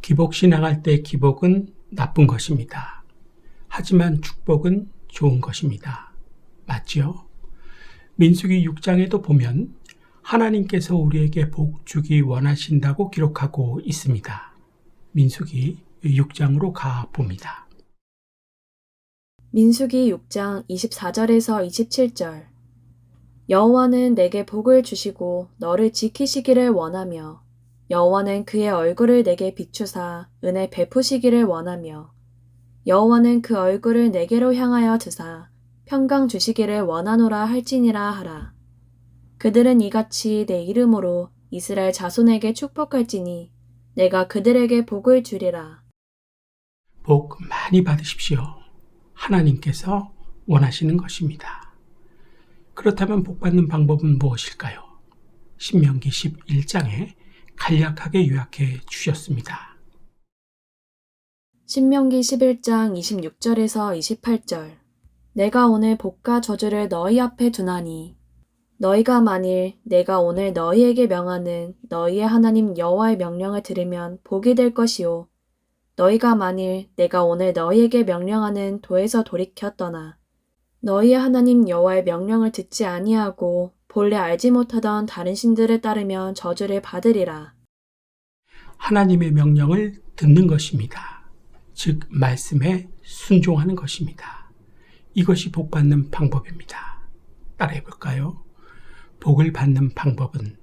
기복신앙할 때 기복은 나쁜 것입니다. 하지만 축복은 좋은 것입니다. 맞지요? 민수기 6장에도 보면 하나님께서 우리에게 복 주기 원하신다고 기록하고 있습니다. 민수기 6장으로 가봅니다. 민수기 6장 24절에서 27절. 여호와는 내게 복을 주시고 너를 지키시기를 원하며 여호와는 그의 얼굴을 내게 비추사 은혜 베푸시기를 원하며 여호와는 그 얼굴을 내게로 향하여 드사 평강 주시기를 원하노라 할지니라 하라. 그들은 이같이 내 이름으로 이스라엘 자손에게 축복할지니 내가 그들에게 복을 주리라. 복 많이 받으십시오. 하나님께서 원하시는 것입니다. 그렇다면 복 받는 방법은 무엇일까요? 신명기 11장에 간략하게 요약해 주셨습니다. 신명기 11장 26절에서 28절. 내가 오늘 복과 저주를 너희 앞에 두나니 너희가 만일 내가 오늘 너희에게 명하는 너희의 하나님 여호와의 명령을 들으면 복이 될 것이요 너희가 만일 내가 오늘 너희에게 명령하는 도에서 돌이켜 떠나 너희의 하나님 여호와의 명령을 듣지 아니하고 본래 알지 못하던 다른 신들을 따르면 저주를 받으리라. 하나님의 명령을 듣는 것입니다. 즉 말씀에 순종하는 것입니다. 이것이 복 받는 방법입니다. 따라해 볼까요? 복을 받는 방법은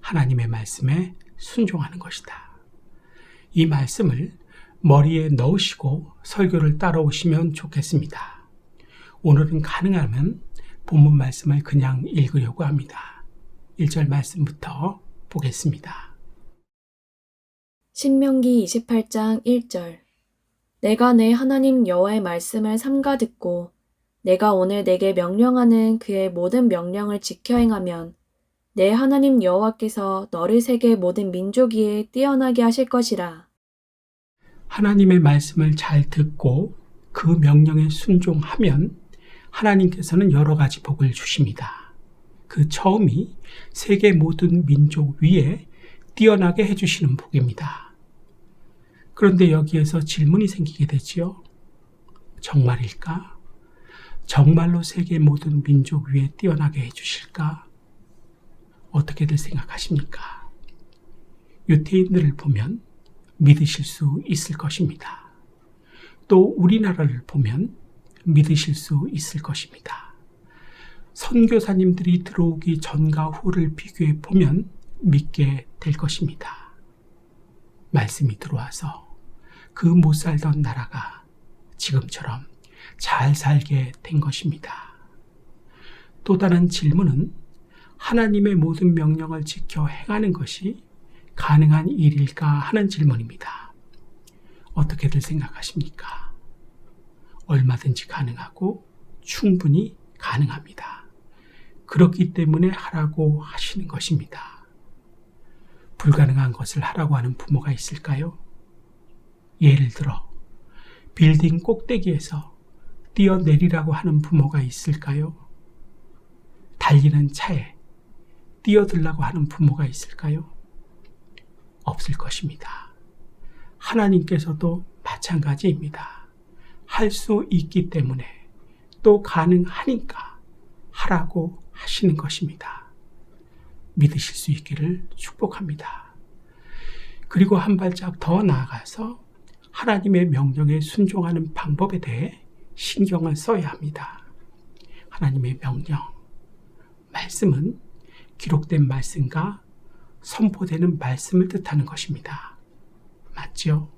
하나님의 말씀에 순종하는 것이다. 이 말씀을 머리에 넣으시고 설교를 따라오시면 좋겠습니다. 오늘은 가능하면 본문 말씀을 그냥 읽으려고 합니다. 1절 말씀부터 보겠습니다. 신명기 28장 1절. 내가 내 하나님 여호와의 말씀을 삼가 듣고 내가 오늘 내게 명령하는 그의 모든 명령을 지켜 행하면 내 하나님 여호와께서 너를 세계 모든 민족 위에 뛰어나게 하실 것이라. 하나님의 말씀을 잘 듣고 그 명령에 순종하면 하나님께서는 여러 가지 복을 주십니다. 그 처음이 세계 모든 민족 위에 뛰어나게 해주시는 복입니다. 그런데 여기에서 질문이 생기게 되지요. 정말일까? 정말로 세계 모든 민족 위에 뛰어나게 해주실까? 어떻게들 생각하십니까? 유태인들을 보면 믿으실 수 있을 것입니다. 또 우리나라를 보면 믿으실 수 있을 것입니다. 선교사님들이 들어오기 전과 후를 비교해 보면 믿게 될 것입니다. 말씀이 들어와서 그 못 살던 나라가 지금처럼 잘 살게 된 것입니다. 또 다른 질문은 하나님의 모든 명령을 지켜 행하는 것이 가능한 일일까 하는 질문입니다. 어떻게들 생각하십니까? 얼마든지 가능하고 충분히 가능합니다. 그렇기 때문에 하라고 하시는 것입니다. 불가능한 것을 하라고 하는 부모가 있을까요? 예를 들어 빌딩 꼭대기에서 뛰어내리라고 하는 부모가 있을까요? 달리는 차에 뛰어들라고 하는 부모가 있을까요? 없을 것입니다. 하나님께서도 마찬가지입니다. 할 수 있기 때문에 또 가능하니까 하라고 하시는 것입니다. 믿으실 수 있기를 축복합니다. 그리고 한 발짝 더 나아가서 하나님의 명령에 순종하는 방법에 대해 신경을 써야 합니다. 하나님의 명령, 말씀은 기록된 말씀과 선포되는 말씀을 뜻하는 것입니다. 맞죠?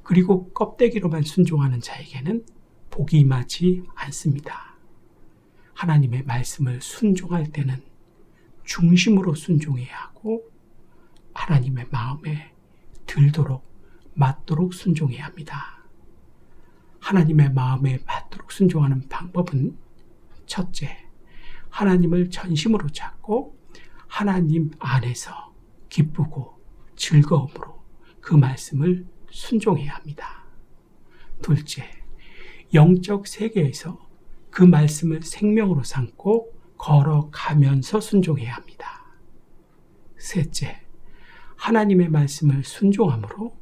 그리고 껍데기로만 순종하는 자에게는 복이 임하지 않습니다. 하나님의 말씀을 순종할 때는 중심으로 순종해야 하고 하나님의 마음에 들도록 맞도록 순종해야 합니다. 하나님의 마음에 맞도록 순종하는 방법은 첫째, 하나님을 전심으로 찾고 하나님 안에서 기쁘고 즐거움으로 그 말씀을 순종해야 합니다. 둘째, 영적 세계에서 그 말씀을 생명으로 삼고 걸어가면서 순종해야 합니다. 셋째, 하나님의 말씀을 순종함으로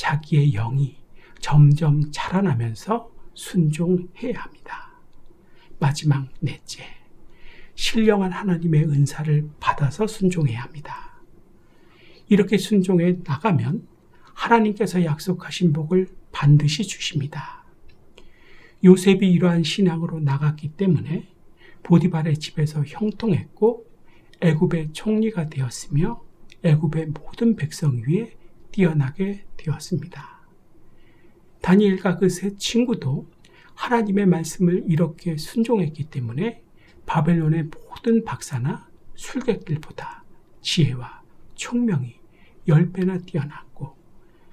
자기의 영이 점점 자라나면서 순종해야 합니다. 마지막 넷째, 신령한 하나님의 은사를 받아서 순종해야 합니다. 이렇게 순종해 나가면 하나님께서 약속하신 복을 반드시 주십니다. 요셉이 이러한 신앙으로 나갔기 때문에 보디발의 집에서 형통했고 애굽의 총리가 되었으며 애굽의 모든 백성 위에 뛰어나게 되었습니다. 다니엘과 그 세 친구도 하나님의 말씀을 이렇게 순종했기 때문에 바벨론의 모든 박사나 술객들보다 지혜와 총명이 10배나 뛰어났고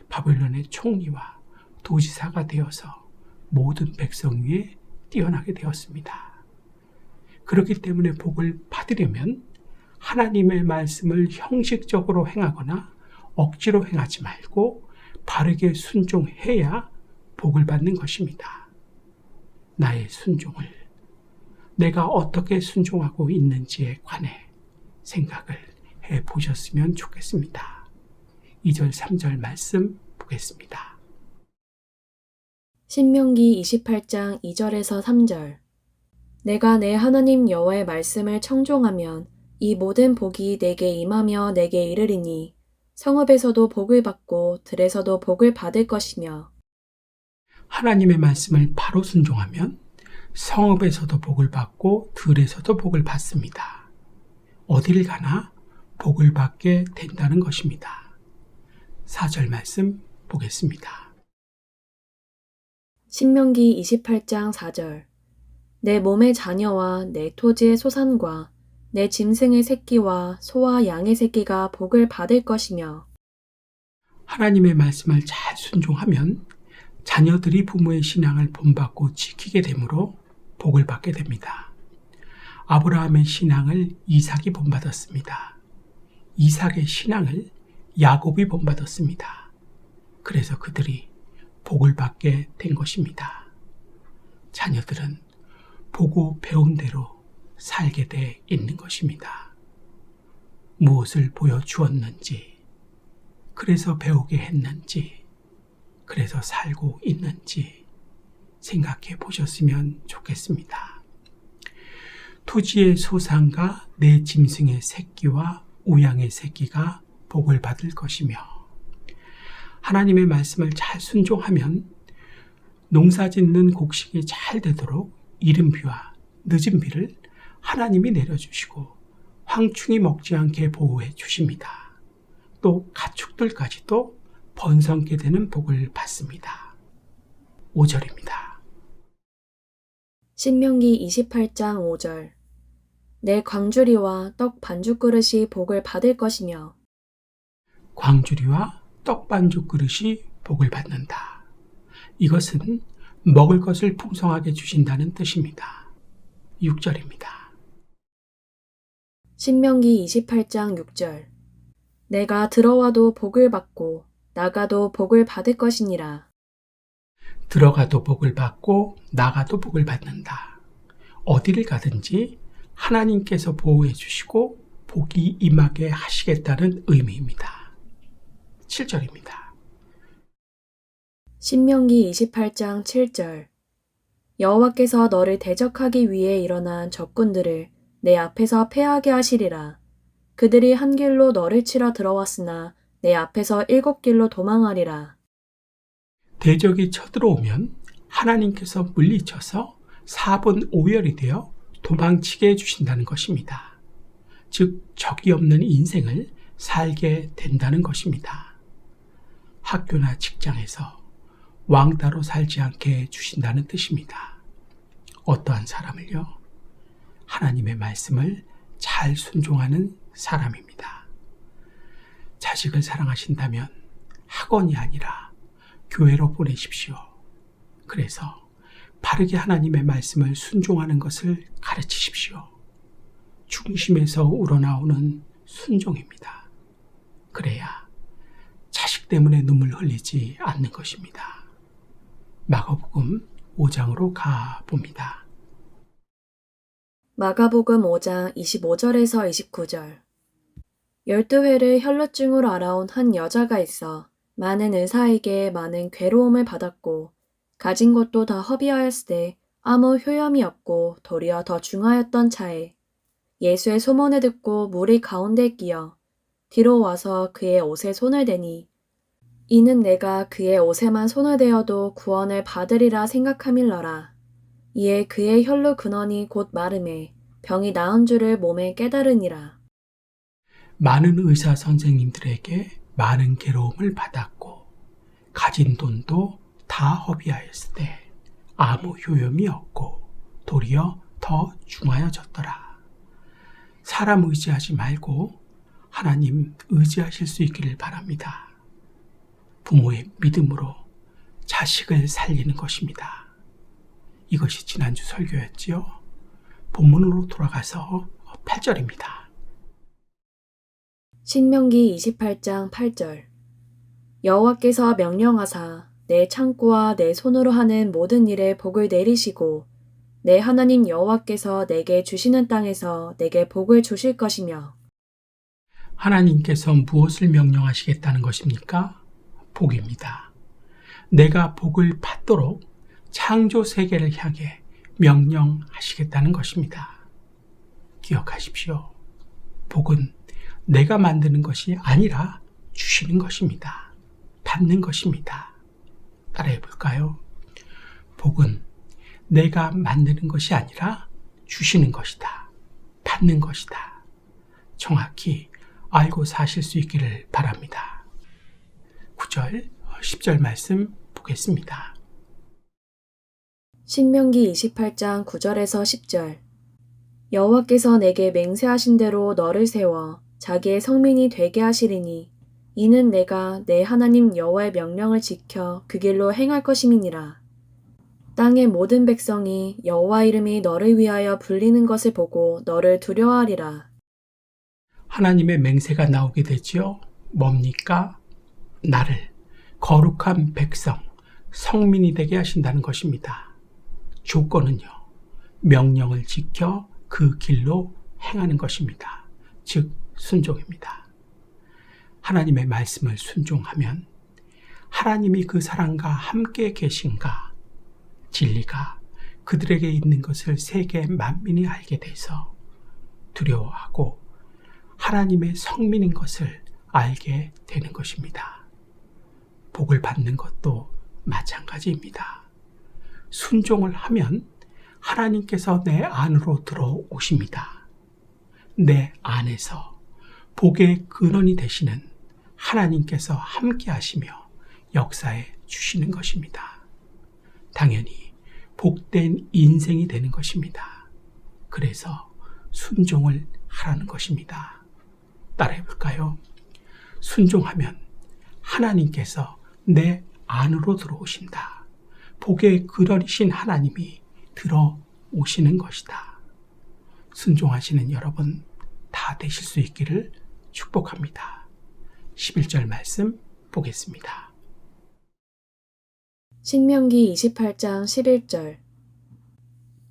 바벨론의 총리와 도지사가 되어서 모든 백성 위에 뛰어나게 되었습니다. 그렇기 때문에 복을 받으려면 하나님의 말씀을 형식적으로 행하거나 억지로 행하지 말고 바르게 순종해야 복을 받는 것입니다. 나의 순종을 내가 어떻게 순종하고 있는지에 관해 생각을 해 보셨으면 좋겠습니다. 2절, 3절 말씀 보겠습니다. 신명기 28장 2절에서 3절. 내가 내 하나님 여호와의 말씀을 청종하면 이 모든 복이 내게 임하며 내게 이르리니 성읍에서도 복을 받고 들에서도 복을 받을 것이며. 하나님의 말씀을 바로 순종하면 성읍에서도 복을 받고 들에서도 복을 받습니다. 어디를 가나 복을 받게 된다는 것입니다. 4절 말씀 보겠습니다. 신명기 28장 4절. 내 몸의 자녀와 내 토지의 소산과 내 짐승의 새끼와 소와 양의 새끼가 복을 받을 것이며. 하나님의 말씀을 잘 순종하면 자녀들이 부모의 신앙을 본받고 지키게 되므로 복을 받게 됩니다. 아브라함의 신앙을 이삭이 본받았습니다. 이삭의 신앙을 야곱이 본받았습니다. 그래서 그들이 복을 받게 된 것입니다. 자녀들은 보고 배운 대로 살게 돼 있는 것입니다. 무엇을 보여주었는지, 그래서 배우게 했는지, 그래서 살고 있는지 생각해 보셨으면 좋겠습니다. 토지의 소산과 내 짐승의 새끼와 우양의 새끼가 복을 받을 것이며, 하나님의 말씀을 잘 순종하면 농사 짓는 곡식이 잘 되도록 이른 비와 늦은 비를 하나님이 내려주시고 황충이 먹지 않게 보호해 주십니다. 또 가축들까지도 번성케 되는 복을 받습니다. 5절입니다. 신명기 28장 5절. 내 광주리와 떡 반죽 그릇이 복을 받을 것이며. 광주리와 떡 반죽 그릇이 복을 받는다. 이것은 먹을 것을 풍성하게 주신다는 뜻입니다. 6절입니다. 신명기 28장 6절. 내가 들어와도 복을 받고 나가도 복을 받을 것이니라. 들어가도 복을 받고 나가도 복을 받는다. 어디를 가든지 하나님께서 보호해 주시고 복이 임하게 하시겠다는 의미입니다. 7절입니다. 신명기 28장 7절. 여호와께서 너를 대적하기 위해 일어난 적군들을 내 앞에서 패하게 하시리라. 그들이 한 길로 너를 치러 들어왔으나 내 앞에서 7길로 도망하리라. 대적이 쳐들어오면 하나님께서 물리쳐서 4분 5열이 되어 도망치게 해주신다는 것입니다. 즉 적이 없는 인생을 살게 된다는 것입니다. 학교나 직장에서 왕따로 살지 않게 해주신다는 뜻입니다. 어떠한 사람을요? 하나님의 말씀을 잘 순종하는 사람입니다. 자식을 사랑하신다면 학원이 아니라 교회로 보내십시오. 그래서 바르게 하나님의 말씀을 순종하는 것을 가르치십시오. 중심에서 우러나오는 순종입니다. 그래야 자식 때문에 눈물 흘리지 않는 것입니다. 마가복음 5장으로 가봅니다. 마가복음 5장 25절에서 29절. 12회를 혈루증으로 알아온 한 여자가 있어 많은 의사에게 많은 괴로움을 받았고 가진 것도 다 허비하였으되 아무 효염이 없고 도리어 더 중하였던 차에 예수의 소문을 듣고 무리 가운데 끼어 뒤로 와서 그의 옷에 손을 대니 이는 내가 그의 옷에만 손을 대어도 구원을 받으리라 생각함일러라. 이에 그의 혈루 근원이 곧 마름에 병이 나은 줄을 몸에 깨달으니라. 많은 의사 선생님들에게 많은 괴로움을 받았고 가진 돈도 다 허비하였을 때 아무 효용이 없고 도리어 더 중하여졌더라. 사람 의지하지 말고 하나님 의지하실 수 있기를 바랍니다. 부모의 믿음으로 자식을 살리는 것입니다. 이것이 지난주 설교였지요. 본문으로 돌아가서 8절입니다. 신명기 28장 8절 여호와께서 명령하사 내 창고와 내 손으로 하는 모든 일에 복을 내리시고 내 하나님 여호와께서 내게 주시는 땅에서 내게 복을 주실 것이며 하나님께서 무엇을 명령하시겠다는 것입니까? 복입니다. 내가 복을 받도록 창조 세계를 향해 명령하시겠다는 것입니다. 기억하십시오. 복은 내가 만드는 것이 아니라 주시는 것입니다. 받는 것입니다. 따라해 볼까요? 복은 내가 만드는 것이 아니라 주시는 것이다. 받는 것이다. 정확히 알고 사실 수 있기를 바랍니다. 9절, 10절 말씀 보겠습니다. 신명기 28장 9절에서 10절 여호와께서 내게 맹세하신 대로 너를 세워 자기의 성민이 되게 하시리니 이는 내가 내 하나님 여호와의 명령을 지켜 그 길로 행할 것임이니라. 땅의 모든 백성이 여호와 이름이 너를 위하여 불리는 것을 보고 너를 두려워하리라. 하나님의 맹세가 나오게 되지요. 뭡니까? 나를 거룩한 백성, 성민이 되게 하신다는 것입니다. 조건은요. 명령을 지켜 그 길로 행하는 것입니다. 즉 순종입니다. 하나님의 말씀을 순종하면 하나님이 그 사람과 함께 계신가, 진리가 그들에게 있는 것을 세계 만민이 알게 돼서 두려워하고 하나님의 성민인 것을 알게 되는 것입니다. 복을 받는 것도 마찬가지입니다. 순종을 하면 하나님께서 내 안으로 들어오십니다. 내 안에서 복의 근원이 되시는 하나님께서 함께 하시며 역사해 주시는 것입니다. 당연히 복된 인생이 되는 것입니다. 그래서 순종을 하라는 것입니다. 따라해 볼까요? 순종하면 하나님께서 내 안으로 들어오신다. 복의 근원이신 하나님이 들어오시는 것이다. 순종하시는 여러분 다 되실 수 있기를 축복합니다. 11절 말씀 보겠습니다. 신명기 28장 11절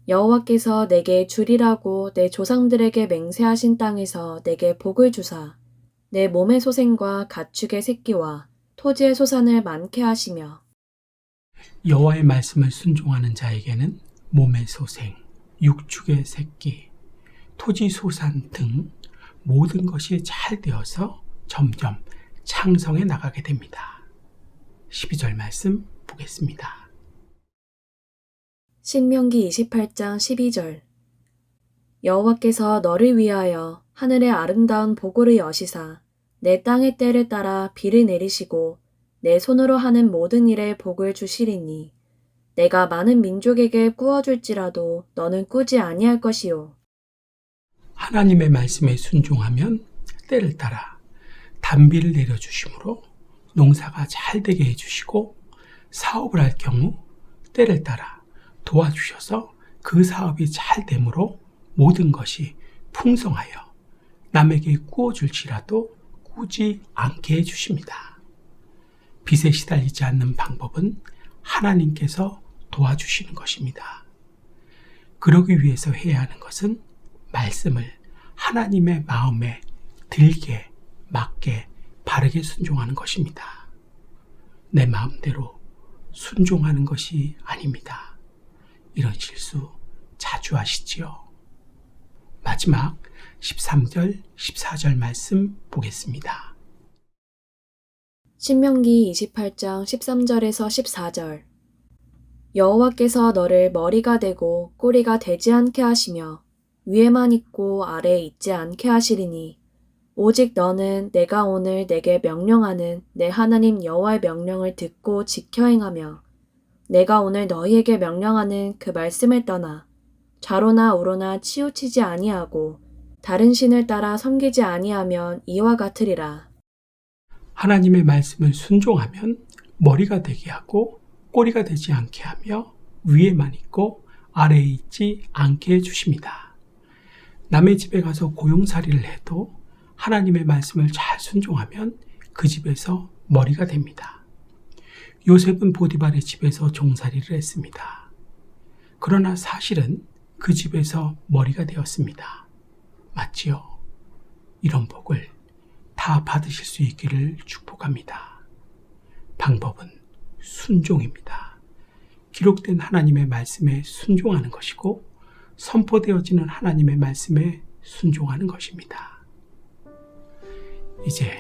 여호와께서 내게 주리라고 내 조상들에게 맹세하신 땅에서 내게 복을 주사 내 몸의 소생과 가축의 새끼와 토지의 소산을 많게 하시며 여호와의 말씀을 순종하는 자에게는 몸의 소생, 육축의 새끼, 토지 소산 등 모든 것이 잘 되어서 점점 창성해 나가게 됩니다. 12절 말씀 보겠습니다. 신명기 28장 12절 여호와께서 너를 위하여 하늘의 아름다운 보고를 여시사 내 땅의 때를 따라 비를 내리시고 내 손으로 하는 모든 일에 복을 주시리니 내가 많은 민족에게 꾸어줄지라도 너는 꾸지 아니할 것이요. 하나님의 말씀에 순종하면 때를 따라 단비를 내려주심으로 농사가 잘 되게 해주시고 사업을 할 경우 때를 따라 도와주셔서 그 사업이 잘 되므로 모든 것이 풍성하여 남에게 꾸어줄지라도 꾸지 않게 해주십니다. 빚에 시달리지 않는 방법은 하나님께서 도와주시는 것입니다. 그러기 위해서 해야 하는 것은 말씀을 하나님의 마음에 들게, 맞게, 바르게 순종하는 것입니다. 내 마음대로 순종하는 것이 아닙니다. 이런 실수 자주 하시지요. 마지막 13절, 14절 말씀 보겠습니다. 신명기 28장 13절에서 14절. 여호와께서 너를 머리가 되고 꼬리가 되지 않게 하시며 위에만 있고 아래에 있지 않게 하시리니 오직 너는 내가 오늘 내게 명령하는 내 하나님 여호와의 명령을 듣고 지켜 행하며 내가 오늘 너희에게 명령하는 그 말씀을 떠나 좌로나 우로나 치우치지 아니하고 다른 신을 따라 섬기지 아니하면 이와 같으리라. 하나님의 말씀을 순종하면 머리가 되게 하고 꼬리가 되지 않게 하며 위에만 있고 아래에 있지 않게 해주십니다. 남의 집에 가서 고용살이를 해도 하나님의 말씀을 잘 순종하면 그 집에서 머리가 됩니다. 요셉은 보디발의 집에서 종살이를 했습니다. 그러나 사실은 그 집에서 머리가 되었습니다. 맞지요? 이런 복을 다 받으실 수 있기를 축복합니다. 방법은 순종입니다. 기록된 하나님의 말씀에 순종하는 것이고 선포되어지는 하나님의 말씀에 순종하는 것입니다. 이제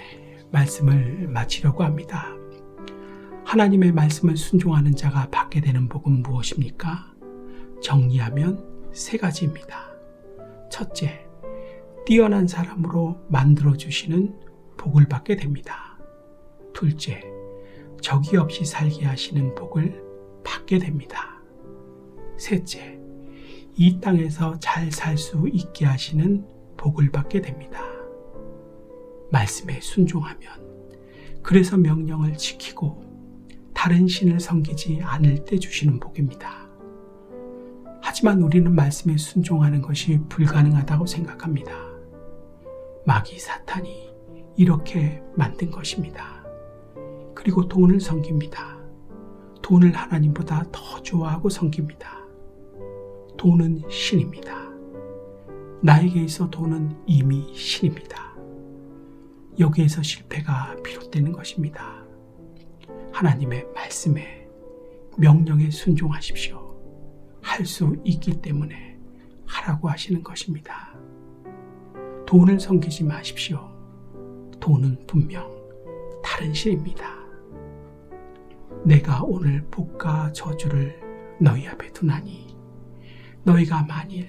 말씀을 마치려고 합니다. 하나님의 말씀을 순종하는 자가 받게 되는 복은 무엇입니까? 정리하면 3가지입니다. 첫째, 뛰어난 사람으로 만들어주시는 복을 받게 됩니다. 둘째, 적이 없이 살게 하시는 복을 받게 됩니다. 셋째, 이 땅에서 잘 살 수 있게 하시는 복을 받게 됩니다. 말씀에 순종하면, 그래서 명령을 지키고 다른 신을 섬기지 않을 때 주시는 복입니다. 하지만 우리는 말씀에 순종하는 것이 불가능하다고 생각합니다. 마귀 사탄이 이렇게 만든 것입니다. 그리고 돈을 섬깁니다. 돈을 하나님보다 더 좋아하고 섬깁니다. 돈은 신입니다. 나에게 있어 돈은 이미 신입니다. 여기에서 실패가 비롯되는 것입니다. 하나님의 말씀에, 명령에 순종하십시오. 할 수 있기 때문에 하라고 하시는 것입니다. 돈을 섬기지 마십시오. 돈은 분명 다른 신입니다. 내가 오늘 복과 저주를 너희 앞에 두나니 너희가 만일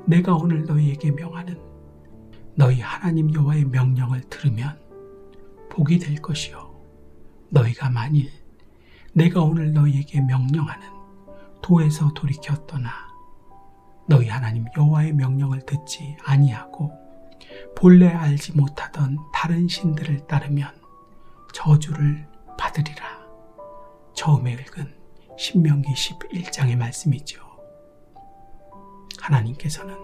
내가 오늘 너희에게 명하는 너희 하나님 여호와의 명령을 들으면 복이 될 것이요 너희가 만일 내가 오늘 너희에게 명령하는 도에서 돌이켜 떠나 너희 하나님 여호와의 명령을 듣지 아니하고 본래 알지 못하던 다른 신들을 따르면 저주를 받으리라. 처음에 읽은 신명기 11장의 말씀이죠. 하나님께서는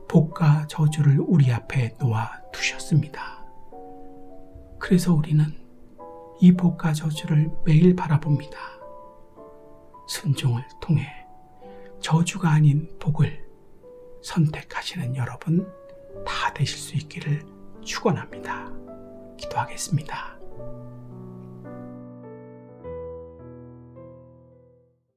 복과 저주를 우리 앞에 놓아 두셨습니다. 그래서 우리는 이 복과 저주를 매일 바라봅니다. 순종을 통해 저주가 아닌 복을 선택하시는 여러분 다 되실 수 있기를 축원합니다. 기도하겠습니다.